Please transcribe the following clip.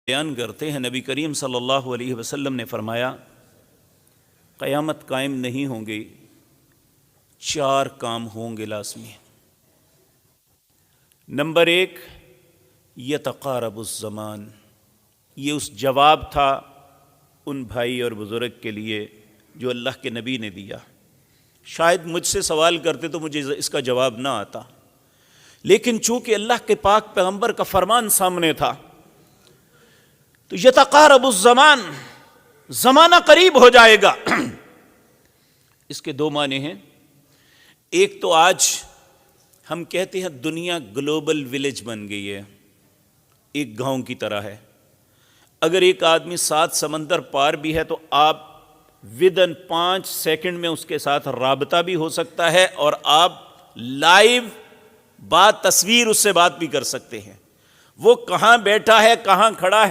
بیان کرتے ہیں نبی کریم صلی اللہ علیہ وسلم نے فرمایا قیامت قائم نہیں ہوں گی، 4 کام ہوں گے لازمی۔ نمبر 1، یتقارب الزمان، یہ اس جواب تھا ان بھائی اور بزرگ کے لیے جو اللہ کے نبی نے دیا۔ شاید مجھ سے سوال کرتے تو مجھے اس کا جواب نہ آتا، لیکن چونکہ اللہ کے پاک پیغمبر کا فرمان سامنے تھا تو یتقارب الزمان، زمانہ قریب ہو جائے گا۔ اس کے 2 معنی ہیں۔ ایک تو آج ہم کہتے ہیں دنیا گلوبل ولیج بن گئی ہے، ایک گاؤں کی طرح ہے۔ اگر ایک آدمی 7 سمندر پار بھی ہے تو آپ ودن 5 سیکنڈ میں اس کے ساتھ رابطہ بھی ہو سکتا ہے، اور آپ لائیو تصویر اس سے بات بھی کر سکتے ہیں۔ وہ کہاں بیٹھا ہے، کہاں کھڑا ہے،